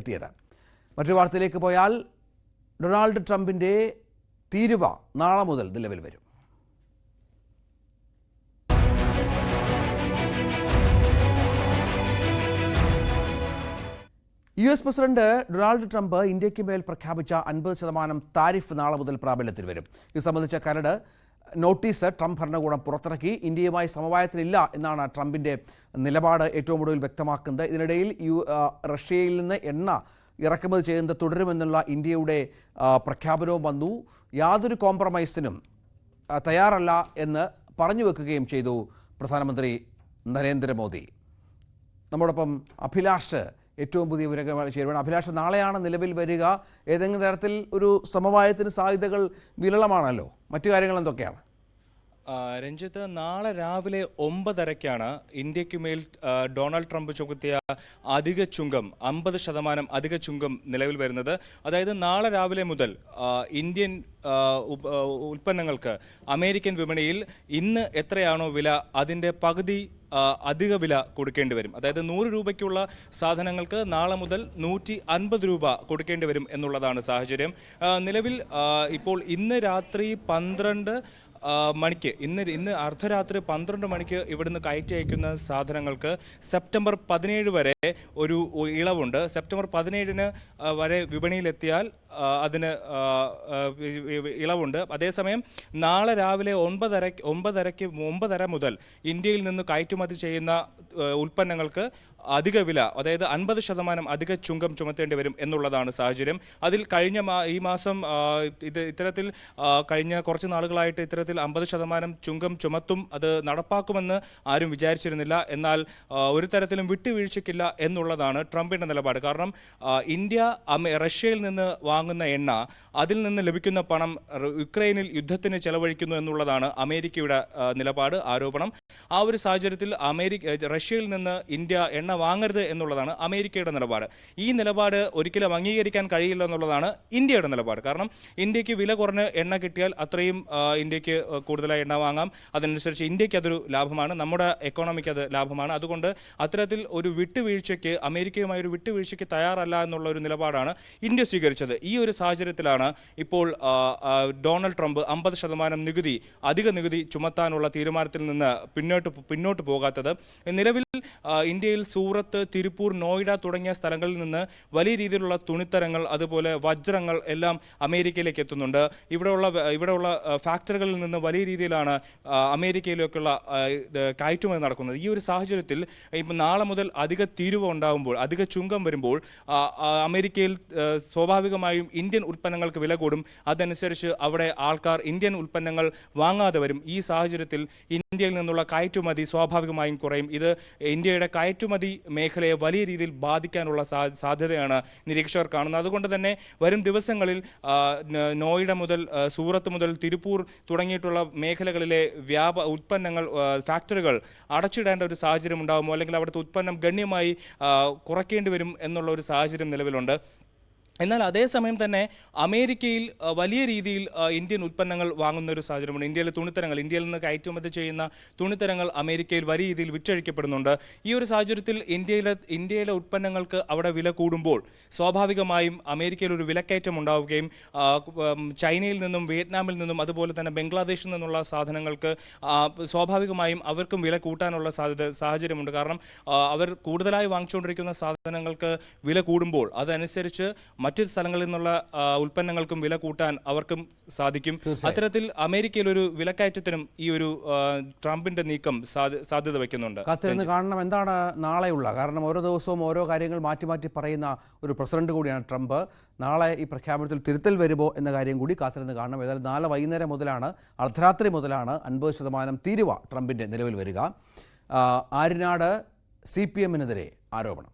എത്തിയത്. മറ്റൊരു വാർത്തയിലേക്ക് പോയാൽ ഡൊണാൾഡ് ട്രംപിൻ്റെ തീരുവ നാളെ മുതൽ നിലവിൽ വരും. US പ്രസിഡന്റ് ഡൊണാൾഡ് ട്രംപ് ഇന്ത്യയ്ക്ക് മേൽ പ്രഖ്യാപിച്ച 50% താരിഫ് നാളെ മുതൽ പ്രാബല്യത്തിൽ വരും. ഇത് സംബന്ധിച്ച കരട് നോട്ടീസ് ട്രംപ് ഭരണകൂടം പുറത്തിറക്കി. ഇന്ത്യയുമായി സമവായത്തിലില്ല എന്നാണ് ട്രംപിൻ്റെ നിലപാട് ഏറ്റവും ഒടുവിൽ വ്യക്തമാക്കുന്നത്. ഇതിനിടയിൽ റഷ്യയിൽ നിന്ന് എണ്ണ ഇറക്കുമതി ചെയ്യുന്നത് തുടരുമെന്നുള്ള ഇന്ത്യയുടെ പ്രഖ്യാപനവും വന്നു. യാതൊരു കോംപ്രമൈസിനും തയ്യാറല്ല എന്ന് പറഞ്ഞു വെക്കുകയും ചെയ്തു പ്രധാനമന്ത്രി നരേന്ദ്രമോദി. നമ്മോടൊപ്പം അഭിലാഷ് ഏറ്റവും പുതിയ വിവരങ്ങൾ ചേരുവാണ്. അഭിലാഷ്, നാളെയാണ് നിലവിൽ വരിക. ഏതെങ്കിലും തരത്തിൽ ഒരു സമവായത്തിന് സാധ്യതകൾ വിരളമാണല്ലോ. മറ്റു കാര്യങ്ങൾ എന്തൊക്കെയാണ്? രഞ്ജിത്ത്, നാളെ രാവിലെ 9:30 ഇന്ത്യക്ക് മേൽ ഡൊണാൾഡ് ട്രംപ് ചുമത്തിയ അധിക ചുങ്കം 50% അധിക ചുങ്കം നിലവിൽ വരുന്നത്. അതായത് നാളെ രാവിലെ മുതൽ ഇന്ത്യൻ ഉൽപ്പന്നങ്ങൾക്ക് അമേരിക്കൻ വിപണിയിൽ ഇന്ന് എത്രയാണോ വില അതിൻ്റെ പകുതി അധിക വില കൊടുക്കേണ്ടി വരും. അതായത് 100 രൂപയ്ക്കുള്ള സാധനങ്ങൾക്ക് നാളെ മുതൽ 150 രൂപ കൊടുക്കേണ്ടി വരും എന്നുള്ളതാണ് സാഹചര്യം. നിലവിൽ ഇപ്പോൾ ഇന്ന് രാത്രി 12 മണിക്ക് ഇന്ന് അർദ്ധരാത്രി 12 മണിക്ക് ഇവിടുന്ന് കയറ്റി അയക്കുന്ന സാധനങ്ങൾക്ക് സെപ്റ്റംബർ 17 വരെ ഒരു ഇളവുണ്ട്. സെപ്റ്റംബർ 17 വരെ വിപണിയിലെത്തിയാൽ അതിന് ഇളവുണ്ട്. അതേസമയം നാളെ രാവിലെ 9:30 മുതൽ ഇന്ത്യയിൽ നിന്ന് കയറ്റുമതി ചെയ്യുന്ന ഉൽപ്പന്നങ്ങൾക്ക് അധിക വില, അതായത് 50% അധിക ചുങ്കം ചുമത്തേണ്ടി വരും എന്നുള്ളതാണ് സാഹചര്യം. അതിൽ ഈ മാസം ഇത്തരത്തിൽ കഴിഞ്ഞ കുറച്ച് നാളുകളായിട്ട് ഇത്തരത്തിൽ 50% ചുങ്കം ചുമത്തും, അത് നടപ്പാക്കുമെന്ന് ആരും വിചാരിച്ചിരുന്നില്ല. എന്നാൽ ഒരു തരത്തിലും വിട്ടുവീഴ്ചയ്ക്കില്ല എന്നുള്ളതാണ് ട്രംപിൻ്റെ നിലപാട്. കാരണം ഇന്ത്യ റഷ്യയിൽ നിന്ന് വാങ്ങുന്ന എണ്ണ, അതിൽ നിന്ന് ലഭിക്കുന്ന പണം യുക്രൈനിൽ യുദ്ധത്തിന് ചെലവഴിക്കുന്നു എന്നുള്ളതാണ് അമേരിക്കയുടെ നിലപാട്, ആരോപണം. ആ ഒരു സാഹചര്യത്തിൽ റഷ്യയിൽ നിന്ന് ഇന്ത്യ എണ്ണ വാങ്ങരുത് എന്നുള്ളതാണ് അമേരിക്കയുടെ നിലപാട്. ഈ നിലപാട് ഒരിക്കലും അംഗീകരിക്കാൻ കഴിയില്ല എന്നുള്ളതാണ് ഇന്ത്യയുടെ നിലപാട്. കാരണം ഇന്ത്യക്ക് വില കുറഞ്ഞ എണ്ണ കിട്ടിയാൽ അത്രയും ഇന്ത്യക്ക് കൂടുതലായി എണ്ണ വാങ്ങാം. അതനുസരിച്ച് ഇന്ത്യക്ക് അതൊരു ലാഭമാണ്, നമ്മുടെ എക്കോണമിക്ക് അത് ലാഭമാണ്. അതുകൊണ്ട് അത്തരത്തിൽ ഒരു വിട്ടുവീഴ്ചയ്ക്ക്, അമേരിക്കയുമായി ഒരു വിട്ടുവീഴ്ചയ്ക്ക് തയ്യാറല്ല എന്നുള്ള ഒരു നിലപാടാണ് ഇന്ത്യ സ്വീകരിച്ചത്. ഈ ഒരു സാഹചര്യത്തിലാണ് ഇപ്പോൾ ഡൊണാൾഡ് ട്രംപ് 50% അധിക നികുതി ചുമത്താനുള്ള തീരുമാനത്തിൽ നിന്ന് പിന്നോട്ട് പോകാത്തത്. നിലവിൽ ഇന്ത്യയിൽ സൂറത്ത്, തിരുപ്പൂർ, നോയിഡ തുടങ്ങിയ സ്ഥലങ്ങളിൽ നിന്ന് വലിയ രീതിയിലുള്ള തുണിത്തരങ്ങൾ, അതുപോലെ വജ്രങ്ങൾ എല്ലാം അമേരിക്കയിലേക്ക് എത്തുന്നുണ്ട്. ഇവിടെയുള്ള ഫാക്ടറികളിൽ നിന്ന് വലിയ രീതിയിലാണ് അമേരിക്കയിലേക്കുള്ള കയറ്റുമതി നടക്കുന്നത്. ഈ ഒരു സാഹചര്യത്തിൽ ഇപ്പം നാളെ മുതൽ അധിക തീരുവ ഉണ്ടാകുമ്പോൾ, അധിക ചുങ്കം വരുമ്പോൾ അമേരിക്കയിൽ സ്വാഭാവികമായും ഇന്ത്യൻ ഉൽപ്പന്നങ്ങൾക്ക് വില കൂടും. അതനുസരിച്ച് അവിടെ ആൾക്കാർ ഇന്ത്യൻ ഉൽപ്പന്നങ്ങൾ വാങ്ങാതെ വരും. ഈ സാഹചര്യത്തിൽ ഇന്ത്യയിൽ നിന്നുള്ള കയറ്റുമതി സ്വാഭാവികമായും കുറയും. ഇത് ഇന്ത്യയുടെ കയറ്റുമതി മേഖലയെ വലിയ രീതിയിൽ ബാധിക്കാനുള്ള സാധ്യതയാണ് നിരീക്ഷകർ കാണുന്നത്. അതുകൊണ്ട് തന്നെ വരും ദിവസങ്ങളിൽ നോയിഡ മുതൽ സൂറത്ത് മുതൽ തിരുപ്പൂർ തുടങ്ങിയിട്ടുള്ള മേഖലകളിലെ ഉൽപ്പന്നങ്ങൾ, ഫാക്ടറികൾ അടച്ചിടേണ്ട ഒരു സാഹചര്യം ഉണ്ടാകുമോ, അല്ലെങ്കിൽ അവിടുത്തെ ഉൽപ്പന്നം ഗണ്യമായി കുറയ്ക്കേണ്ടി വരും എന്നുള്ള ഒരു സാഹചര്യം നിലവിലുണ്ട്. എന്നാൽ അതേസമയം തന്നെ അമേരിക്കയിൽ വലിയ രീതിയിൽ ഇന്ത്യൻ ഉൽപ്പന്നങ്ങൾ വാങ്ങുന്ന ഒരു സാഹചര്യമുണ്ട്. ഇന്ത്യയിൽ നിന്ന് കയറ്റുമതി ചെയ്യുന്ന തുണിത്തരങ്ങൾ അമേരിക്കയിൽ വലിയ രീതിയിൽ വിറ്റഴിക്കപ്പെടുന്നുണ്ട്. ഈ ഒരു സാഹചര്യത്തിൽ ഇന്ത്യയിലെ ഉൽപ്പന്നങ്ങൾക്ക് അവിടെ വില കൂടുമ്പോൾ സ്വാഭാവികമായും അമേരിക്കയിൽ ഒരു വിലക്കയറ്റം ഉണ്ടാവുകയും ചൈനയിൽ നിന്നും, വിയറ്റ്നാമിൽ നിന്നും, അതുപോലെ തന്നെ ബംഗ്ലാദേശിൽ നിന്നുള്ള സാധനങ്ങൾക്ക് സ്വാഭാവികമായും അവർക്കും വില കൂട്ടാനുള്ള സാഹചര്യമുണ്ട്. കാരണം അവർ കൂടുതലായി വാങ്ങിച്ചുകൊണ്ടിരിക്കുന്ന സാധനങ്ങൾക്ക് വില കൂടുമ്പോൾ അതനുസരിച്ച് മറ്റു സ്ഥലങ്ങളിൽ നിന്നുള്ള ഉൽപ്പന്നങ്ങൾക്കും വില കൂട്ടാൻ അവർക്കും സാധിക്കും. അത്തരത്തിൽ അമേരിക്കയിൽ ഒരു വിലക്കയറ്റത്തിനും ഈ ഒരു ട്രംപിന്റെ നീക്കം സാധ്യത വയ്ക്കുന്നുണ്ട്. കാത്തിരുന്ന് കാണണം എന്താണ് നാളെയുള്ള. കാരണം ഓരോ ദിവസവും ഓരോ കാര്യങ്ങൾ മാറ്റി പറയുന്ന ഒരു പ്രസിഡന്റ് കൂടിയാണ് ട്രംപ്. നാളെ ഈ പ്രഖ്യാപനത്തിൽ തിരുത്തൽ വരുമോ എന്ന കാര്യം കൂടി കാത്തിരുന്ന് കാണണം. ഏതായാലും നാളെ വൈകുന്നേരം മുതലാണ്, അർദ്ധരാത്രി മുതലാണ് 50% തീരുവ ട്രംപിൻ്റെ നിലവിൽ വരിക. ആര്യനാട് CPM-നെതിരെ ആരോപണം.